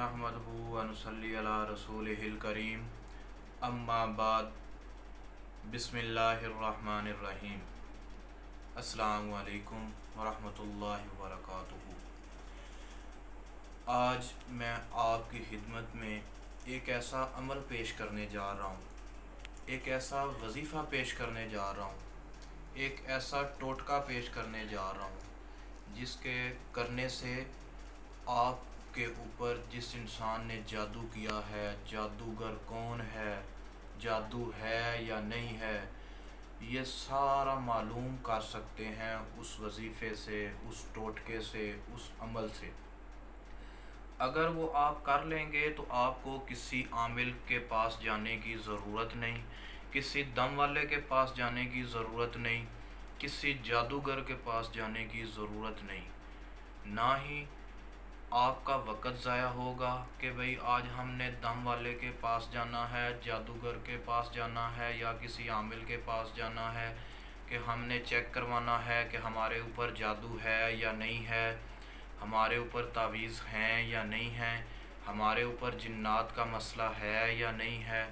नहमदहु व नुसल्ली अला रसूलिहिल करीम अम्मा बाद बिस्मिल्लाहिर्रहमानिर्रहीम। अस्सलामु अलैकुम व रहमतुल्लाहि व बरकातुहू। आज मैं आपकी खिदमत में एक ऐसा अमल पेश करने जा रहा हूँ, एक ऐसा वजीफ़ा पेश करने जा रहा हूँ, एक ऐसा टोटका पेश करने जा रहा हूँ जिसके करने से आपके ऊपर जिस इंसान ने जादू किया है, जादूगर कौन है, जादू है या नहीं है, ये सारा मालूम कर सकते हैं उस वजीफ़े से, उस टोटके से, उस अमल से। अगर वो आप कर लेंगे तो आपको किसी आमिल के पास जाने की ज़रूरत नहीं, किसी दम वाले के पास जाने की ज़रूरत नहीं, किसी जादूगर के पास जाने की ज़रूरत नहीं। ना ही आपका वक़्त ज़ाया होगा कि भाई आज हमने दम वाले के पास जाना है, जादूगर के पास जाना है या किसी आमिल के पास जाना है कि हमने चेक करवाना है कि हमारे ऊपर जादू है या नहीं है, हमारे ऊपर तावीज़ हैं या नहीं हैं, हमारे ऊपर जिन्नात का मसला है या नहीं है।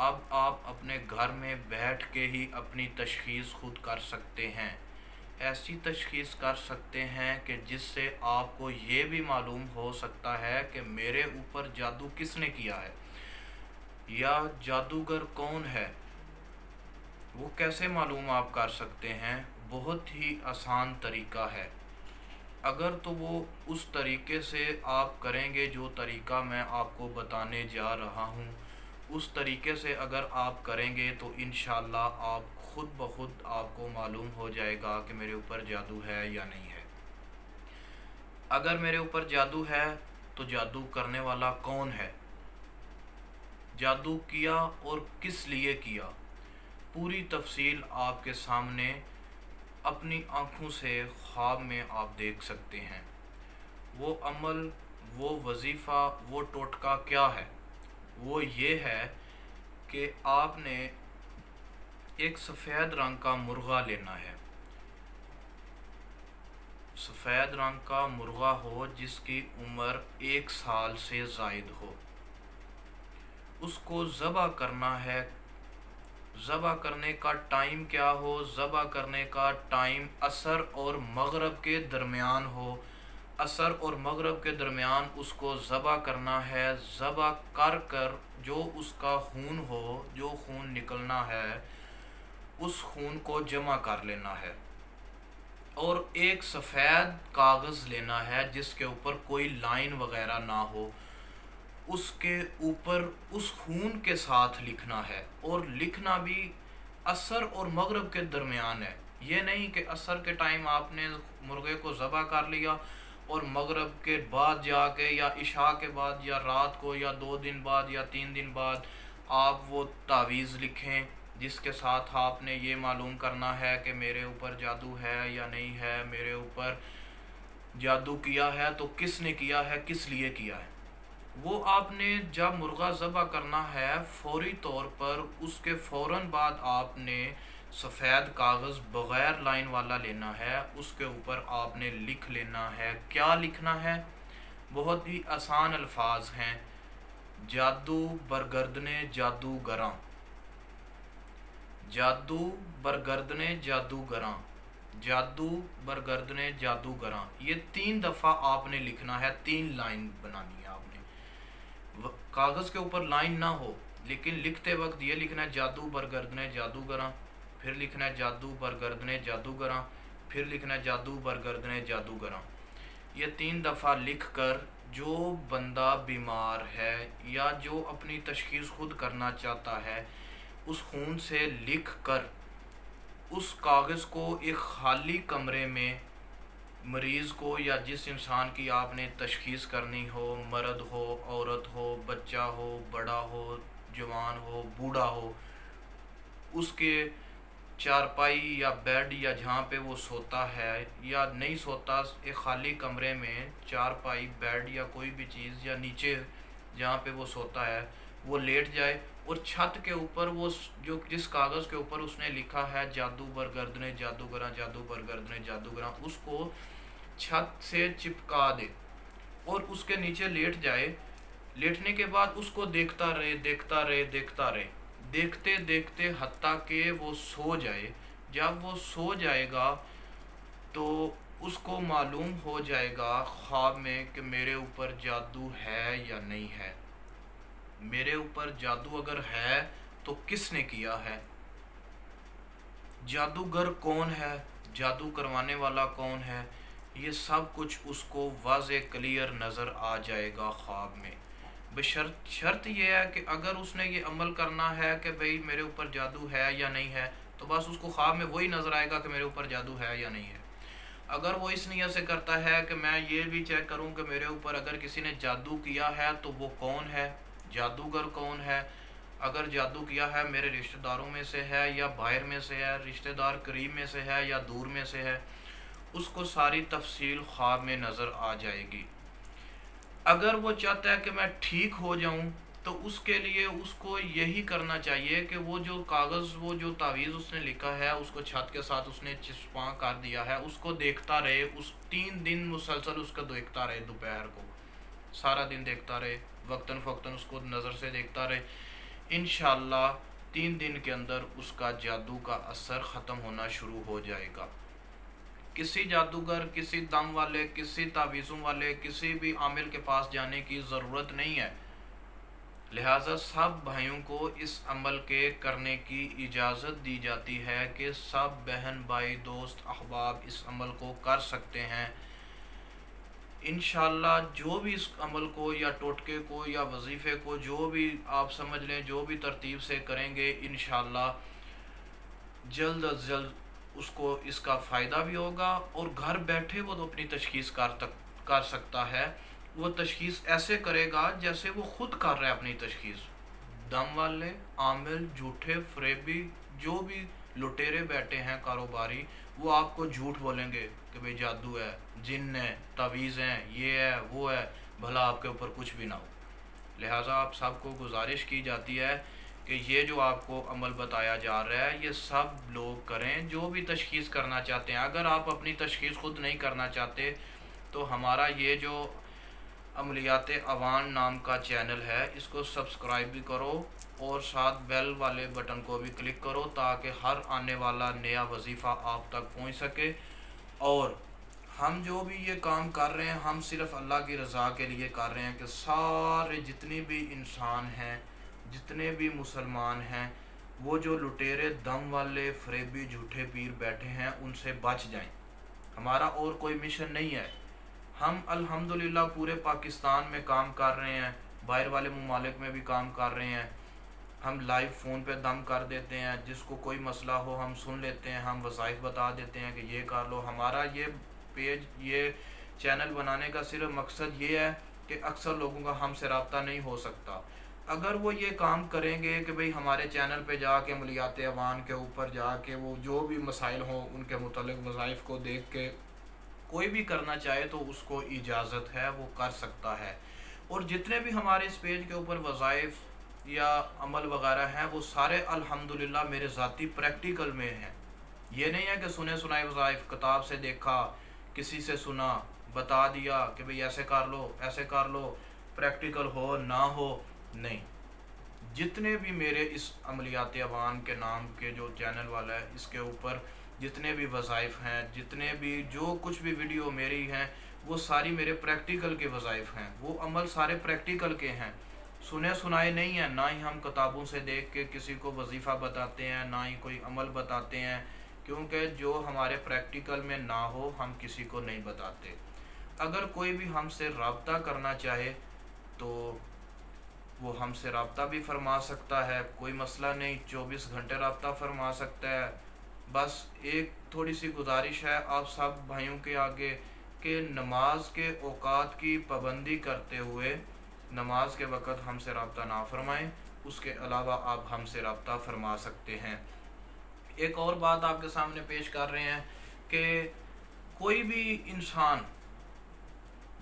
अब आप अपने घर में बैठ के ही अपनी तशख़ीस खुद कर सकते हैं। ऐसी तशख़ीस कर सकते हैं कि जिससे आपको ये भी मालूम हो सकता है कि मेरे ऊपर जादू किसने किया है या जादूगर कौन है। वो कैसे मालूम आप कर सकते हैं? बहुत ही आसान तरीका है। अगर तो वो उस तरीके से आप करेंगे जो तरीका मैं आपको बताने जा रहा हूँ, उस तरीके से अगर आप करेंगे तो इंशाअल्लाह आप खुद ब खुद आपको मालूम हो जाएगा कि मेरे ऊपर जादू है या नहीं है। अगर मेरे ऊपर जादू है तो जादू करने वाला कौन है, जादू किया और किस लिए किया, पूरी तफसील आपके सामने अपनी आँखों से ख्वाब में आप देख सकते हैं। वो अमल, वो वजीफ़ा, वो टोटका क्या है? वो ये है कि आपने एक सफ़ेद रंग का मुर्गा लेना है। सफ़ेद रंग का मुर्गा हो जिसकी उम्र 1 साल से ज़ायद हो। उसको ज़बह करना है। ज़बह करने का टाइम क्या हो? ज़बह करने का टाइम असर और मगरिब के दरमियान हो। असर और मगरिब के दरमियान उसको ज़बह करना है। ज़बह कर जो उसका खून हो, जो खून निकलना है, उस खून को जमा कर लेना है और एक सफ़ेद कागज़ लेना है जिसके ऊपर कोई लाइन वग़ैरह ना हो। उसके ऊपर उस खून के साथ लिखना है और लिखना भी असर और मगरिब के दरमियान है। ये नहीं कि असर के टाइम आपने मुर्गे को ज़बह कर लिया और मगरिब के बाद जाके या इशा के बाद या रात को या 2 दिन बाद या 3 दिन बाद आप वो तावीज़ लिखें जिसके साथ आपने ये मालूम करना है कि मेरे ऊपर जादू है या नहीं है, मेरे ऊपर जादू किया है तो किसने किया है, किस लिए किया है। वो आपने जब मुर्गा ज़बह करना है फौरी तौर पर उसके फ़ौरन बाद आपने सफ़ेद कागज़ बग़ैर लाइन वाला लेना है। उसके ऊपर आपने लिख लेना है। क्या लिखना है? बहुत ही आसान अल्फाज हैं। जादू बरगर्दने जादूगरां, जादू बरगर्दने जादूगरां, जादू बरगर्दने जादूगरां। ये 3 दफ़ा आपने लिखना है। 3 लाइन बनानी है आपने। कागज़ के ऊपर लाइन ना हो लेकिन लिखते वक्त ये लिखना है जादू बरगर्दने जादूगरां, फिर लिखना है जादू बरगर्दने जादूगरां, फिर लिखना है जादू बरगर्दने जादूगरां। ये 3 दफ़ा लिख कर जो बंदा बीमार है या जो अपनी तशख़ीस खुद करना चाहता है, उस खून से लिख कर उस कागज़ को एक ख़ाली कमरे में मरीज़ को या जिस इंसान की आपने तशख़ीस करनी हो, मर्द हो, औरत हो, बच्चा हो, बड़ा हो, जवान हो, बूढ़ा हो, उसके चारपाई या बेड या जहाँ पे वो सोता है या नहीं सोता, एक ख़ाली कमरे में चारपाई, बेड या कोई भी चीज़ या नीचे जहाँ पे वो सोता है वो लेट जाए और छत के ऊपर वो जो जिस कागज़ के ऊपर उसने लिखा है जादू बरगर्दने जादूगरां, जादू बरगर्दने जादूगरां, उसको छत से चिपका दे और उसके नीचे लेट जाए लेटने के बाद उसको देखता रहे देखता रहे देखता रहे, देखते देखते हत्ता के वो सो जाए। जब वो सो जाएगा तो उसको मालूम हो जाएगा ख्वाब में कि मेरे ऊपर जादू है या नहीं है। मेरे ऊपर जादू अगर है तो किसने किया है, जादूगर कौन है, जादू करवाने वाला कौन है, ये सब कुछ उसको वाज़े क्लियर नज़र आ जाएगा ख्वाब में। बशर्त शर्त यह है कि अगर उसने ये अमल करना है कि भाई मेरे ऊपर जादू है या नहीं है, तो बस उसको ख्वाब में वही नज़र आएगा कि मेरे ऊपर जादू है या नहीं है। अगर वो इस नीयत से करता है कि मैं ये भी चेक करूं कि मेरे ऊपर अगर किसी ने जादू किया है तो वो कौन है, जादूगर कौन है, अगर जादू किया है मेरे रिश्तेदारों में से है या बाहर में से है, रिश्तेदार करीब में से है या दूर में से है, उसको सारी तफसील ख्वाब में नज़र आ जाएगी। अगर वो चाहता है कि मैं ठीक हो जाऊं तो उसके लिए उसको यही करना चाहिए कि वो जो कागज़, वो जो तावीज़ उसने लिखा है उसको छत के साथ उसने चिपका कर दिया है, उसको देखता रहे, उस 3 दिन मुसलसल उसको देखता रहे, दोपहर को सारा दिन देखता रहे, वक्तन फ़क्तन उसको नज़र से देखता रहे। इंशाअल्लाह 3 दिन के अंदर उसका जादू का असर ख़त्म होना शुरू हो जाएगा। किसी जादूगर, किसी दम वाले, किसी तावीज़ों वाले, किसी भी आमिल के पास जाने की ज़रूरत नहीं है। लिहाजा सब भाइयों को इस अमल के करने की इजाज़त दी जाती है कि सब बहन भाई दोस्त अहबाब इस अमल को कर सकते हैं। इंशाअल्लाह जो भी इस अमल को या टोटके को या वजीफ़े को जो भी आप समझ लें, जो भी तरतीब से करेंगे, इंशाअल्लाह जल्द अज जल्द उसको इसका फ़ायदा भी होगा और घर बैठे वो तो अपनी तशख़ीस कर सकता है। वो तशख़ीस ऐसे करेगा जैसे वो ख़ुद कर रहा है अपनी तशख़ीस। दम वाले, आमिल, झूठे, फरेबी, जो भी लुटेरे बैठे हैं कारोबारी, वो आपको झूठ बोलेंगे कि भाई जादू है, जिन है, तावीज़ हैं, ये है वो है, भला आपके ऊपर कुछ भी ना हो। लिहाजा आप सबको गुजारिश की जाती है कि ये जो आपको अमल बताया जा रहा है ये सब लोग करें जो भी तशख़ीस करना चाहते हैं। अगर आप अपनी तशख़ीस ख़ुद नहीं करना चाहते तो हमारा ये जो अमलियात अवान नाम का चैनल है इसको सब्सक्राइब भी करो और साथ बेल वाले बटन को भी क्लिक करो ताकि हर आने वाला नया वजीफ़ा आप तक पहुंच सके। और हम जो भी ये काम कर रहे हैं हम सिर्फ़ अल्लाह की रज़ा के लिए कर रहे हैं कि सारे जितने भी इंसान हैं, जितने भी मुसलमान हैं, वो जो लुटेरे, दम वाले, फरेबी, झूठे पीर बैठे हैं उनसे बच जाएं। हमारा और कोई मिशन नहीं है। हम अल्हम्दुलिल्लाह पूरे पाकिस्तान में काम कर रहे हैं, बाहर वाले ममालिक में भी काम कर रहे हैं। हम लाइव फ़ोन पे दम कर देते हैं, जिसको कोई मसला हो हम सुन लेते हैं, हम वज़ाइफ बता देते हैं कि ये कर लो। हमारा ये पेज, ये चैनल बनाने का सिर्फ मकसद ये है कि अक्सर लोगों का हमसे रब्ता नहीं हो सकता। अगर वो ये काम करेंगे कि भाई हमारे चैनल पे जाके अमलियात अवान के ऊपर जाके वो जो भी मसाइल हों उनके मुतल्लिक़ वज़ाइफ को देख के कोई भी करना चाहे तो उसको इजाज़त है, वो कर सकता है। और जितने भी हमारे इस पेज के ऊपर वज़ाइफ या अमल वगैरह हैं वो सारे अल्हम्दुलिल्लाह मेरे ज़ाती प्रैक्टिकल में हैं। ये नहीं है कि सुने सुनाए वज़ाइफ, किताब से देखा, किसी से सुना, बता दिया कि भाई ऐसे कर लो, ऐसे कर लो, प्रैक्टिकल हो ना हो, नहीं। जितने भी मेरे इस अमलियात अवान के नाम के जो चैनल वाला है इसके ऊपर जितने भी वज़ाइफ हैं, जितने भी जो कुछ भी वीडियो मेरी हैं वो सारी मेरे प्रैक्टिकल के वज़ाइफ हैं। वो अमल सारे प्रैक्टिकल के हैं, सुने सुनाए नहीं हैं। ना ही हम किताबों से देख के किसी को वजीफ़ा बताते हैं, ना ही कोई अमल बताते हैं, क्योंकि जो हमारे प्रैक्टिकल में ना हो हम किसी को नहीं बताते। अगर कोई भी हमसे रब्ता करना चाहे तो वो हमसे रब्ता भी फरमा सकता है, कोई मसला नहीं, 24 घंटे रब्ता फरमा सकता है। बस एक थोड़ी सी गुजारिश है आप सब भाइयों के आगे कि नमाज के औकात की पाबंदी करते हुए नमाज के वक़्त हमसे रब्ता ना फरमाएं, उसके अलावा आप हमसे रब्ता फरमा सकते हैं। एक और बात आपके सामने पेश कर रहे हैं कि कोई भी इंसान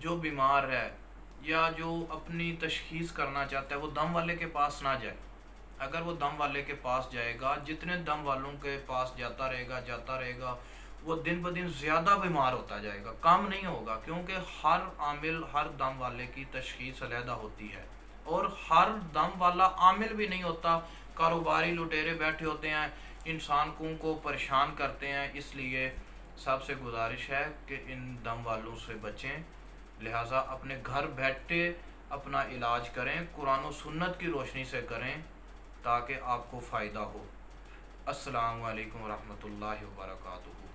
जो बीमार है या जो अपनी तशख़ीस करना चाहता है वो दम वाले के पास ना जाए। अगर वो दम वाले के पास जाएगा, जितने दम वालों के पास जाता रहेगा वो दिन ब दिन ज़्यादा बीमार होता जाएगा, कम नहीं होगा। क्योंकि हर आमिल, हर दम वाले की तशख़ीस अलहदा होती है। और हर दम वाला आमिल भी नहीं होता, कारोबारी लुटेरे बैठे होते हैं, इंसान को परेशान करते हैं। इसलिए सबसे गुजारिश है कि इन दम वालों से बचें। लिहाजा अपने घर बैठे अपना इलाज करें, कुरान और सुन्नत की रोशनी से करें ताकि आपको फ़ायदा हो। अस्सलामु अलैकुम वरहमतुल्लाहि वबरकातुहू।